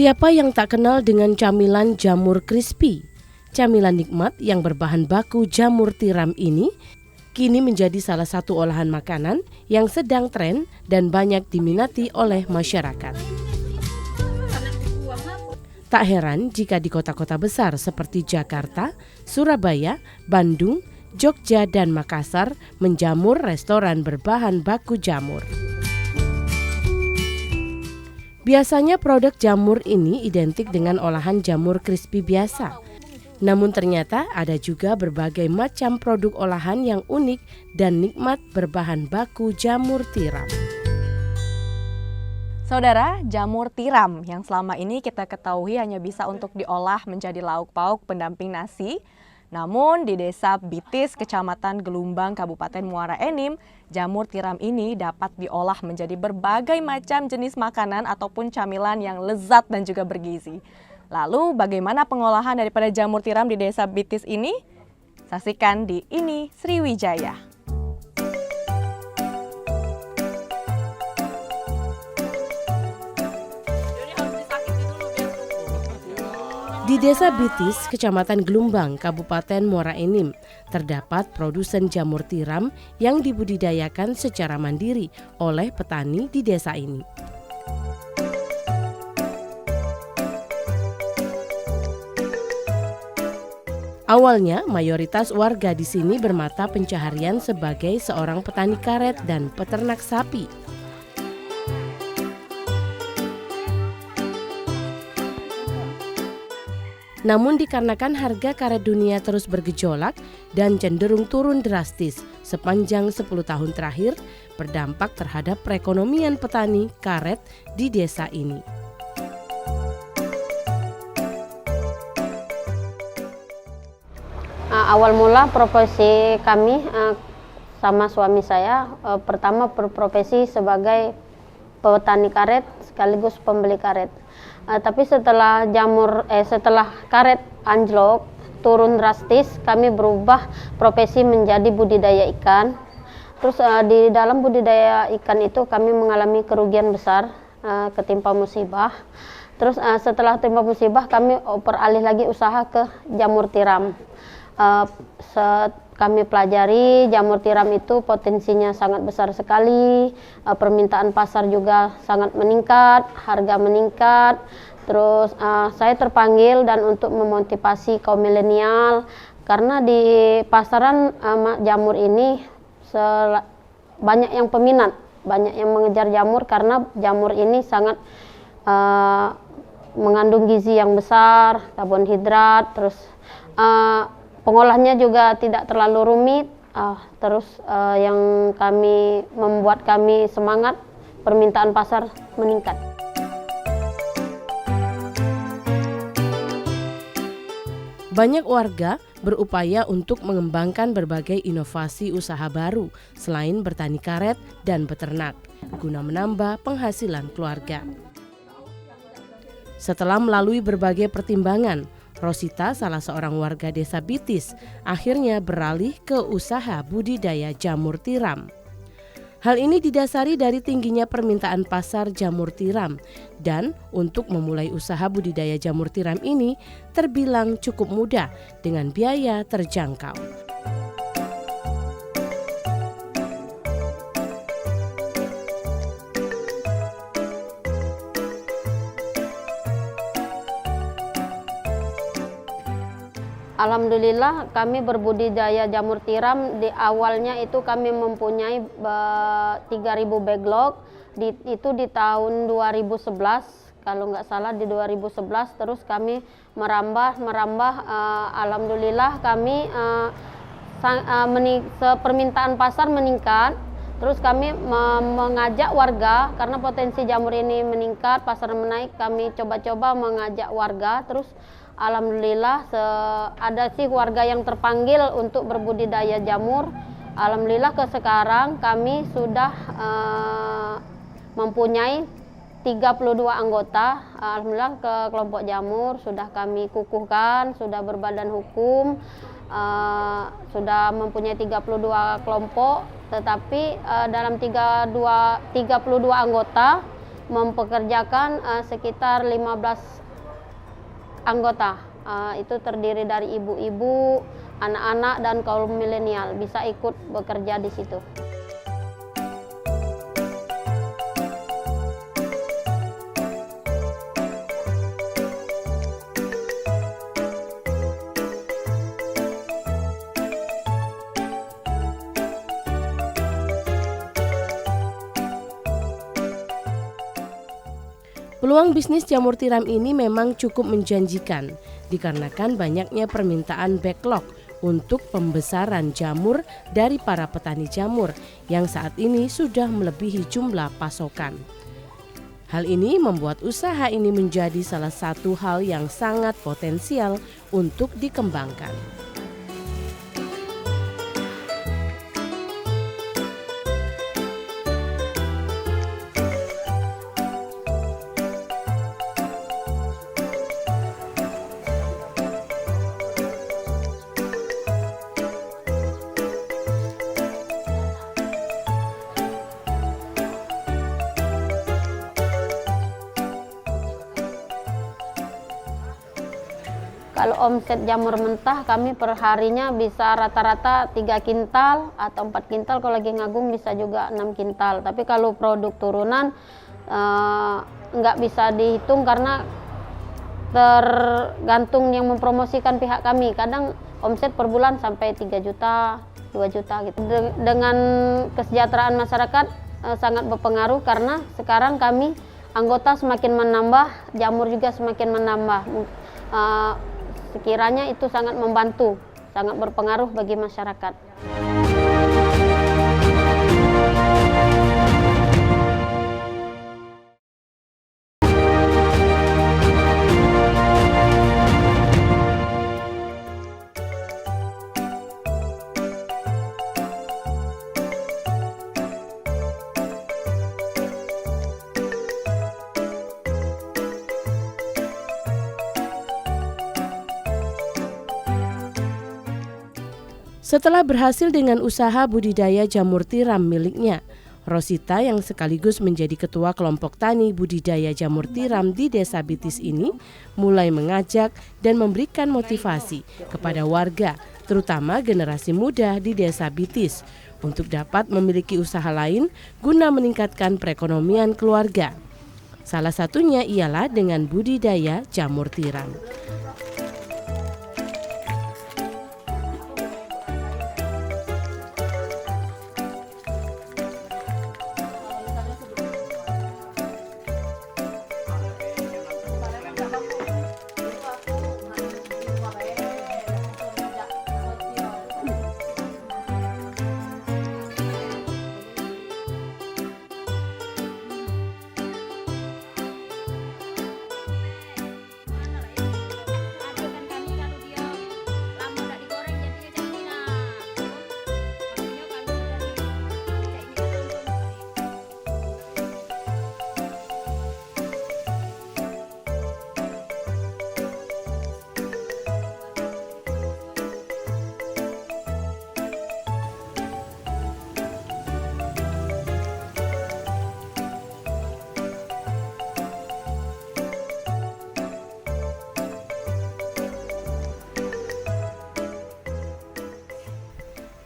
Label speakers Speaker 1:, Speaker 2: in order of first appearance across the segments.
Speaker 1: Siapa yang tak kenal dengan camilan jamur crispy? Camilan nikmat yang berbahan baku jamur tiram ini kini menjadi salah satu olahan makanan yang sedang tren dan banyak diminati oleh masyarakat. Tak heran jika di kota-kota besar seperti Jakarta, Surabaya, Bandung, Jogja, dan Makassar menjamur restoran berbahan baku jamur. Biasanya produk jamur ini identik dengan olahan jamur crispy biasa. Namun ternyata ada juga berbagai macam produk olahan yang unik dan nikmat berbahan baku jamur tiram.
Speaker 2: Saudara, jamur tiram yang selama ini kita ketahui hanya bisa untuk diolah menjadi lauk pauk pendamping nasi. Namun di Desa Bitis, Kecamatan Gelumbang, Kabupaten Muara Enim, jamur tiram ini dapat diolah menjadi berbagai macam jenis makanan ataupun camilan yang lezat dan juga bergizi. Lalu bagaimana pengolahan daripada jamur tiram di Desa Bitis ini? Saksikan di Ini Sriwijaya.
Speaker 1: Di Desa Bitis, Kecamatan Gelumbang, Kabupaten Muara Enim, terdapat produsen jamur tiram yang dibudidayakan secara mandiri oleh petani di desa ini. Awalnya, mayoritas warga di sini bermata pencaharian sebagai seorang petani karet dan peternak sapi. Namun dikarenakan harga karet dunia terus bergejolak dan cenderung turun drastis sepanjang 10 tahun terakhir, berdampak terhadap perekonomian petani karet di desa ini.
Speaker 3: Awal mula profesi kami sama suami saya pertama berprofesi sebagai petani karet sekaligus pembeli karet. Tapi setelah setelah karet anjlok turun drastis, kami berubah profesi menjadi budidaya ikan. Terus di dalam budidaya ikan itu kami mengalami kerugian besar ketimpa musibah. Terus setelah timpa musibah kami beralih lagi usaha ke jamur tiram. Kami pelajari jamur tiram itu potensinya sangat besar sekali, permintaan pasar juga sangat meningkat, harga meningkat. Terus saya terpanggil dan untuk memotivasi kaum milenial, karena di pasaran jamur ini banyak yang peminat, banyak yang mengejar jamur karena jamur ini sangat mengandung gizi yang besar, karbohidrat, terus pengolahnya juga tidak terlalu rumit, yang membuat kami semangat, permintaan pasar meningkat.
Speaker 1: Banyak warga berupaya untuk mengembangkan berbagai inovasi usaha baru selain bertani karet dan beternak, guna menambah penghasilan keluarga. Setelah melalui berbagai pertimbangan, Rosita, salah seorang warga Desa Bitis, akhirnya beralih ke usaha budidaya jamur tiram. Hal ini didasari dari tingginya permintaan pasar jamur tiram, dan untuk memulai usaha budidaya jamur tiram ini terbilang cukup mudah dengan biaya terjangkau.
Speaker 3: Alhamdulillah kami berbudidaya jamur tiram. Di awalnya itu kami mempunyai 3.000 backlog, itu di tahun 2011 kalau nggak salah, di 2011. Terus kami merambah, alhamdulillah kami permintaan pasar meningkat. Terus kami mengajak warga, karena potensi jamur ini meningkat, pasar menaik, kami coba-coba mengajak warga. Terus alhamdulillah ada sih warga yang terpanggil untuk berbudidaya jamur. Alhamdulillah sekarang kami sudah mempunyai 32 anggota. Alhamdulillah ke kelompok jamur sudah kami kukuhkan, sudah berbadan hukum, sudah mempunyai 32 kelompok. Tetapi dalam 32 anggota mempekerjakan sekitar 15 anggota. Itu terdiri dari ibu-ibu, anak-anak, dan kaum milenial bisa ikut bekerja di situ.
Speaker 1: Peluang bisnis jamur tiram ini memang cukup menjanjikan dikarenakan banyaknya permintaan backlog untuk pembesaran jamur dari para petani jamur yang saat ini sudah melebihi jumlah pasokan. Hal ini membuat usaha ini menjadi salah satu hal yang sangat potensial untuk dikembangkan.
Speaker 3: Kalau omset jamur mentah kami per harinya bisa rata-rata 3 kintal atau 4 kintal, kalau lagi ngagung bisa juga 6 kintal. Tapi kalau produk turunan nggak bisa dihitung karena tergantung yang mempromosikan pihak kami. Kadang omset per bulan sampai 3 juta, 2 juta gitu. Dengan kesejahteraan masyarakat sangat berpengaruh karena sekarang kami anggota semakin menambah, jamur juga semakin menambah. Sekiranya itu sangat membantu, sangat berpengaruh bagi masyarakat.
Speaker 1: Setelah berhasil dengan usaha budidaya jamur tiram miliknya, Rosita yang sekaligus menjadi ketua kelompok tani budidaya jamur tiram di Desa Bitis ini mulai mengajak dan memberikan motivasi kepada warga, terutama generasi muda di Desa Bitis, untuk dapat memiliki usaha lain guna meningkatkan perekonomian keluarga. Salah satunya ialah dengan budidaya jamur tiram.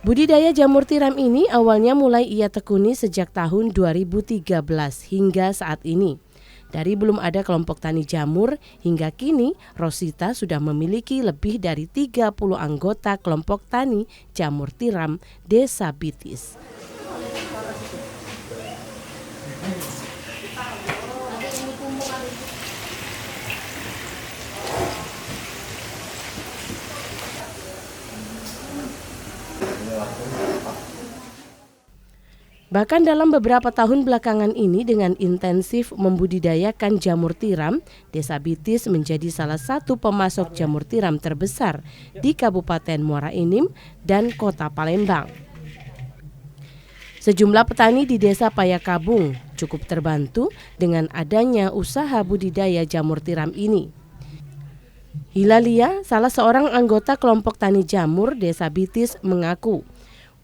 Speaker 1: Budidaya jamur tiram ini awalnya mulai ia tekuni sejak tahun 2013 hingga saat ini. Dari belum ada kelompok tani jamur hingga kini Rosita sudah memiliki lebih dari 30 anggota kelompok tani jamur tiram Desa Bitis. Bahkan dalam beberapa tahun belakangan ini dengan intensif membudidayakan jamur tiram, Desa Bitis menjadi salah satu pemasok jamur tiram terbesar di Kabupaten Muara Enim dan Kota Palembang. Sejumlah petani di Desa Payakabung cukup terbantu dengan adanya usaha budidaya jamur tiram ini. Hilalia, salah seorang anggota kelompok tani jamur Desa Bitis, mengaku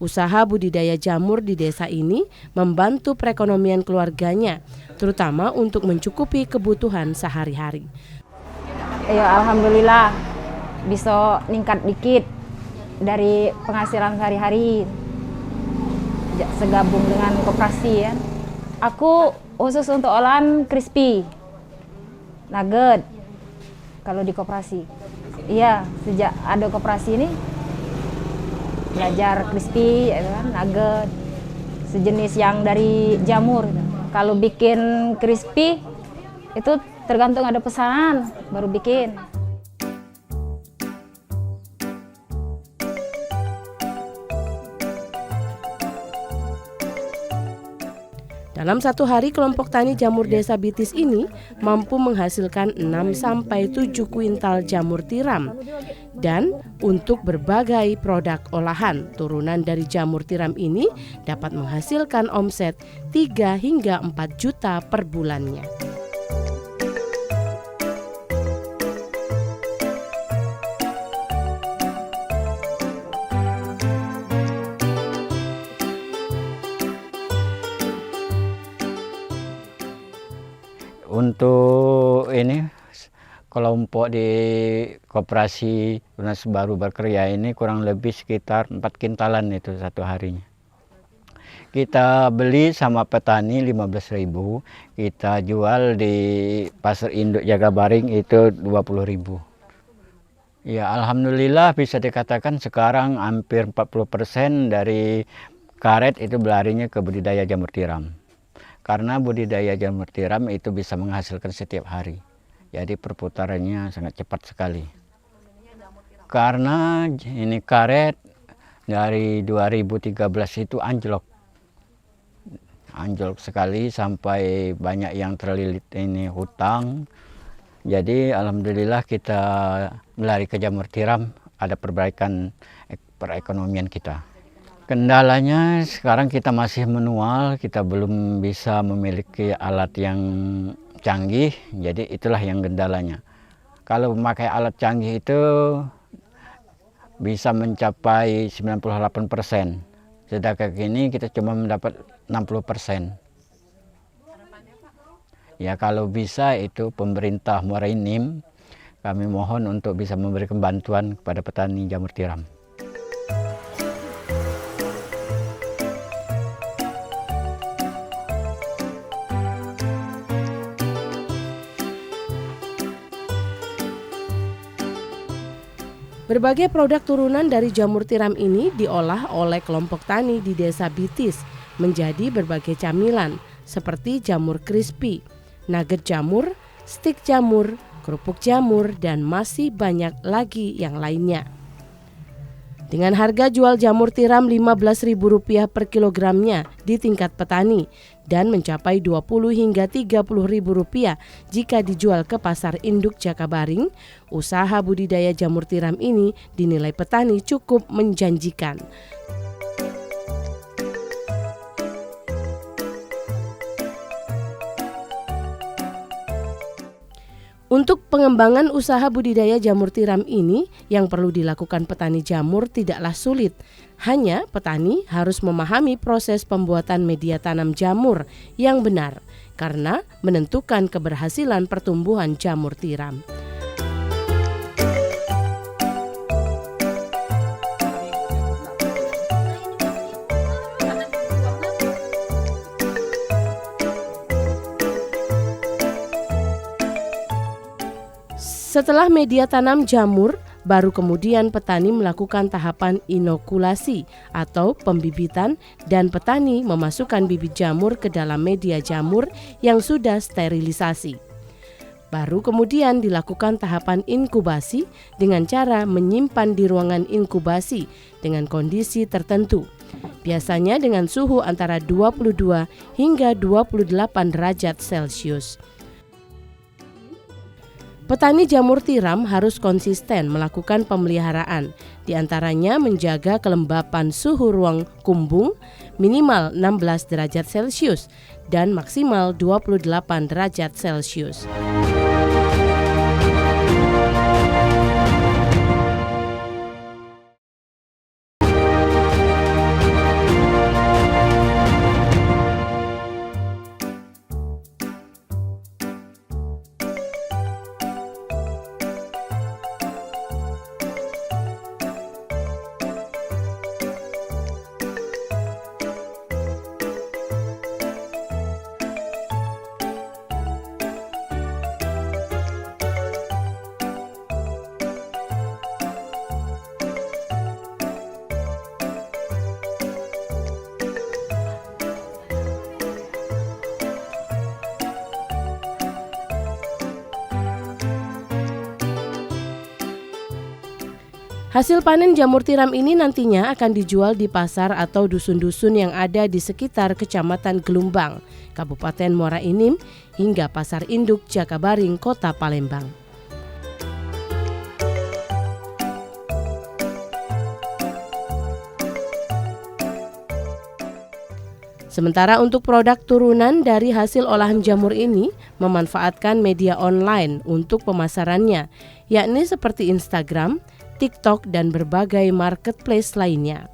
Speaker 1: Usaha budidaya jamur di desa ini membantu perekonomian keluarganya, terutama untuk mencukupi kebutuhan sehari-hari.
Speaker 4: Ya alhamdulillah bisa ningkat dikit dari penghasilan sehari-hari segabung dengan koperasi ya. Aku khusus untuk olahan crispy, nugget kalau di koperasi. Iya, sejak ada koperasi ini belajar crispy, ya kan, nugget, sejenis yang dari jamur. Kalau bikin crispy itu tergantung ada pesanan baru bikin.
Speaker 1: Dalam satu hari, kelompok tani jamur Desa Bitis ini mampu menghasilkan 6-7 kuintal jamur tiram. Dan untuk berbagai produk olahan, turunan dari jamur tiram ini dapat menghasilkan omset 3 hingga 4 juta per bulannya.
Speaker 5: Untuk ini kelompok di koperasi Tunas Baru Berkarya ini kurang lebih sekitar 4 kintalan itu satu harinya. Kita beli sama petani 15.000, kita jual di pasar induk Jagabaring itu 20.000. Ya alhamdulillah bisa dikatakan sekarang hampir 40% dari karet itu berlarinya ke budidaya jamur tiram. Karena budidaya jamur tiram itu bisa menghasilkan setiap hari. Jadi perputarannya sangat cepat sekali. Karena ini karet dari 2013 itu anjlok. Anjlok sekali sampai banyak yang terlilit ini hutang. Jadi alhamdulillah kita melari ke jamur tiram, ada perbaikan perekonomian kita. Kendalanya sekarang kita masih manual, kita belum bisa memiliki alat yang canggih, jadi itulah yang kendalanya. Kalau memakai alat canggih itu bisa mencapai 98%, sedangkan ini kita cuma mendapat 60%. Ya kalau bisa itu pemerintah Muara Enim, kami mohon untuk bisa memberikan bantuan kepada petani jamur tiram.
Speaker 1: Berbagai produk turunan dari jamur tiram ini diolah oleh kelompok tani di Desa Bitis menjadi berbagai camilan seperti jamur crispy, nugget jamur, stik jamur, kerupuk jamur, dan masih banyak lagi yang lainnya. Dengan harga jual jamur tiram Rp15.000 per kilogramnya di tingkat petani dan mencapai Rp20 hingga Rp30.000 jika dijual ke pasar induk Jakabaring, usaha budidaya jamur tiram ini dinilai petani cukup menjanjikan. Untuk pengembangan usaha budidaya jamur tiram ini, yang perlu dilakukan petani jamur tidaklah sulit. Hanya petani harus memahami proses pembuatan media tanam jamur yang benar, karena menentukan keberhasilan pertumbuhan jamur tiram. Setelah media tanam jamur, baru kemudian petani melakukan tahapan inokulasi atau pembibitan dan petani memasukkan bibit jamur ke dalam media jamur yang sudah sterilisasi. Baru kemudian dilakukan tahapan inkubasi dengan cara menyimpan di ruangan inkubasi dengan kondisi tertentu. Biasanya dengan suhu antara 22 hingga 28 derajat Celcius. Petani jamur tiram harus konsisten melakukan pemeliharaan, diantaranya menjaga kelembapan suhu ruang kumbung minimal 16 derajat Celcius dan maksimal 28 derajat Celcius. Hasil panen jamur tiram ini nantinya akan dijual di pasar atau dusun-dusun yang ada di sekitar Kecamatan Gelumbang, Kabupaten Muara Enim, hingga Pasar Induk Jakabaring, Kota Palembang. Sementara untuk produk turunan dari hasil olahan jamur ini memanfaatkan media online untuk pemasarannya, yakni seperti Instagram, TikTok, dan berbagai marketplace lainnya.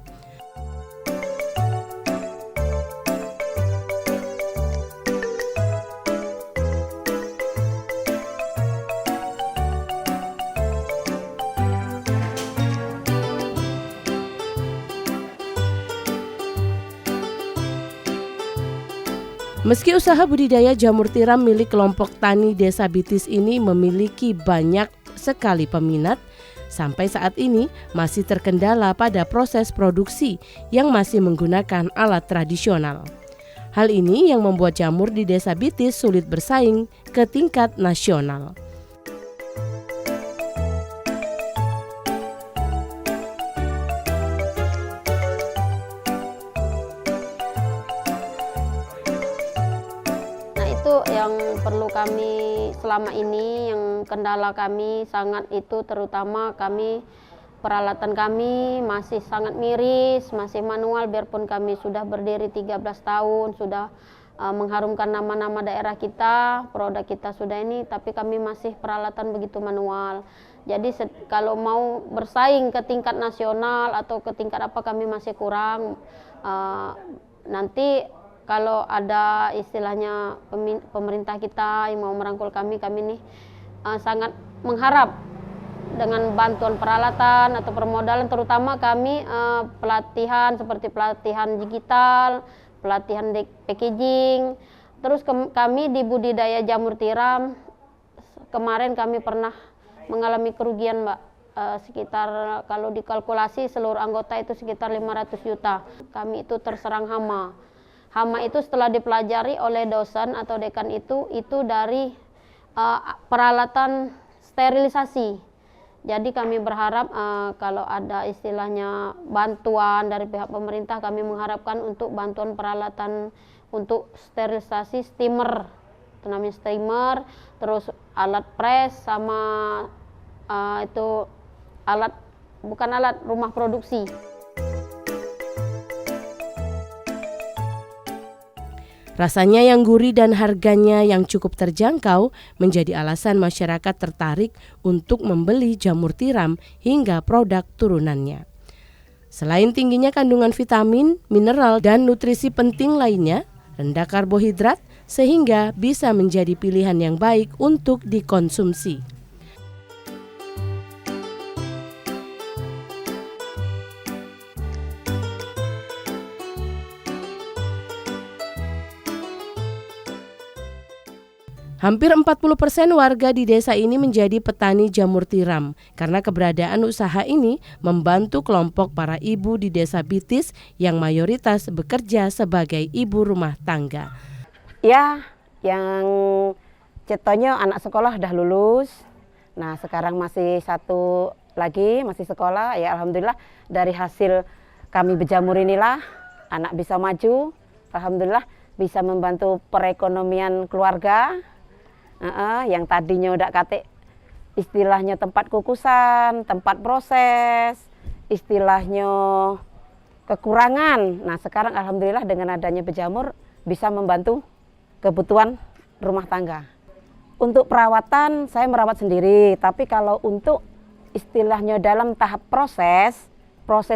Speaker 1: Meski usaha budidaya jamur tiram milik kelompok tani Desa Bitis ini memiliki banyak sekali peminat, sampai saat ini masih terkendala pada proses produksi yang masih menggunakan alat tradisional. Hal ini yang membuat jamur di Desa Bitis sulit bersaing ke tingkat nasional.
Speaker 3: Itu yang perlu kami selama ini, yang kendala kami sangat itu, terutama kami peralatan kami masih sangat miris, masih manual, biarpun kami sudah berdiri 13 tahun, sudah mengharumkan nama-nama daerah kita, produk kita sudah ini, tapi kami masih peralatan begitu manual. Jadi kalau mau bersaing ke tingkat nasional atau ke tingkat apa, kami masih kurang. Nanti kalau ada istilahnya pemerintah kita yang mau merangkul kami nih sangat mengharap dengan bantuan peralatan atau permodalan, terutama kami pelatihan seperti pelatihan digital, pelatihan packaging. Terus kami di budidaya jamur tiram, kemarin kami pernah mengalami kerugian, Mbak, sekitar kalau dikalkulasi seluruh anggota itu sekitar 500 juta. Kami itu terserang hama. Hama itu setelah dipelajari oleh dosen atau dekan itu dari peralatan sterilisasi. Jadi kami berharap kalau ada istilahnya bantuan dari pihak pemerintah, kami mengharapkan untuk bantuan peralatan untuk sterilisasi steamer, itu namanya steamer, terus alat press sama itu alat, bukan alat, rumah produksi.
Speaker 1: Rasanya yang gurih dan harganya yang cukup terjangkau menjadi alasan masyarakat tertarik untuk membeli jamur tiram hingga produk turunannya. Selain tingginya kandungan vitamin, mineral, dan nutrisi penting lainnya, rendah karbohidrat sehingga bisa menjadi pilihan yang baik untuk dikonsumsi. Hampir 40% warga di desa ini menjadi petani jamur tiram karena keberadaan usaha ini membantu kelompok para ibu di Desa Bitis yang mayoritas bekerja sebagai ibu rumah tangga.
Speaker 6: Ya, yang cetonyo anak sekolah udah lulus. Nah, sekarang masih satu lagi masih sekolah. Ya, alhamdulillah dari hasil kami berjamur inilah anak bisa maju. Alhamdulillah bisa membantu perekonomian keluarga. Yang tadinya udah kate istilahnya tempat kukusan, tempat proses, istilahnya kekurangan. Nah, sekarang alhamdulillah dengan adanya berjamur bisa membantu kebutuhan rumah tangga. Untuk perawatan saya merawat sendiri, tapi kalau untuk istilahnya dalam tahap proses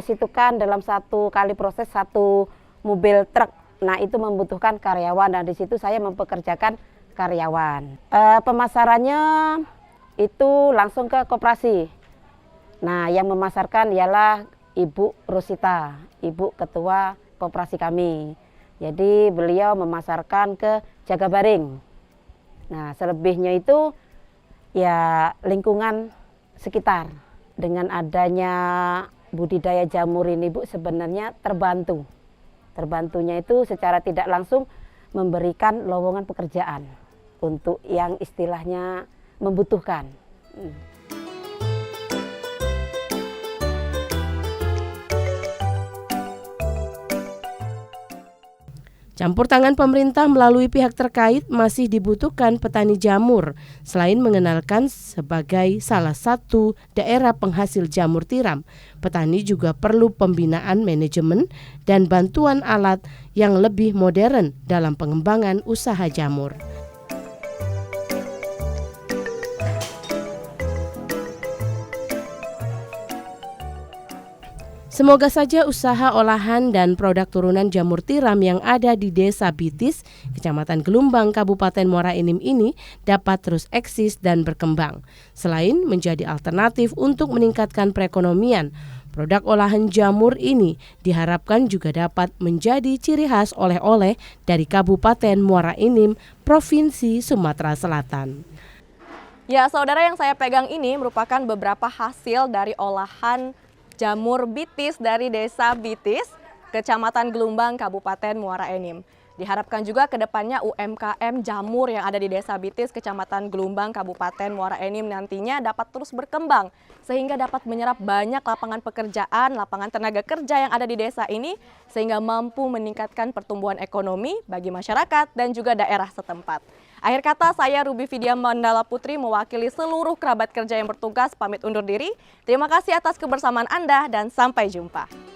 Speaker 6: itu kan dalam satu kali proses satu mobil truk. Nah, itu membutuhkan karyawan dan di situ saya mempekerjakan karyawan. Pemasarannya itu langsung ke koperasi. Nah, yang memasarkan ialah Ibu Rosita, Ibu Ketua Koperasi kami. Jadi beliau memasarkan ke Jakabaring. Nah, selebihnya itu ya lingkungan sekitar. Dengan adanya budidaya jamur ini, Bu, sebenarnya terbantu. Terbantunya itu secara tidak langsung memberikan lowongan pekerjaan untuk yang istilahnya membutuhkan.
Speaker 1: Campur tangan pemerintah melalui pihak terkait masih dibutuhkan petani jamur. Selain mengenalkan sebagai salah satu daerah penghasil jamur tiram, petani juga perlu pembinaan manajemen dan bantuan alat yang lebih modern dalam pengembangan usaha jamur. Semoga saja usaha olahan dan produk turunan jamur tiram yang ada di Desa Bitis, Kecamatan Gelumbang, Kabupaten Muara Enim ini dapat terus eksis dan berkembang. Selain menjadi alternatif untuk meningkatkan perekonomian, produk olahan jamur ini diharapkan juga dapat menjadi ciri khas oleh-oleh dari Kabupaten Muara Enim, Provinsi Sumatera Selatan.
Speaker 2: Ya, saudara, yang saya pegang ini merupakan beberapa hasil dari olahan jamur bitis dari Desa Bitis, Kecamatan Gelumbang, Kabupaten Muara Enim. Diharapkan juga ke depannya UMKM jamur yang ada di Desa Bitis, Kecamatan Gelumbang, Kabupaten Muara Enim nantinya dapat terus berkembang sehingga dapat menyerap banyak lapangan pekerjaan, lapangan tenaga kerja yang ada di desa ini sehingga mampu meningkatkan pertumbuhan ekonomi bagi masyarakat dan juga daerah setempat. Akhir kata, saya Ruby Vidya Mandala Putri mewakili seluruh kerabat kerja yang bertugas pamit undur diri. Terima kasih atas kebersamaan Anda dan sampai jumpa.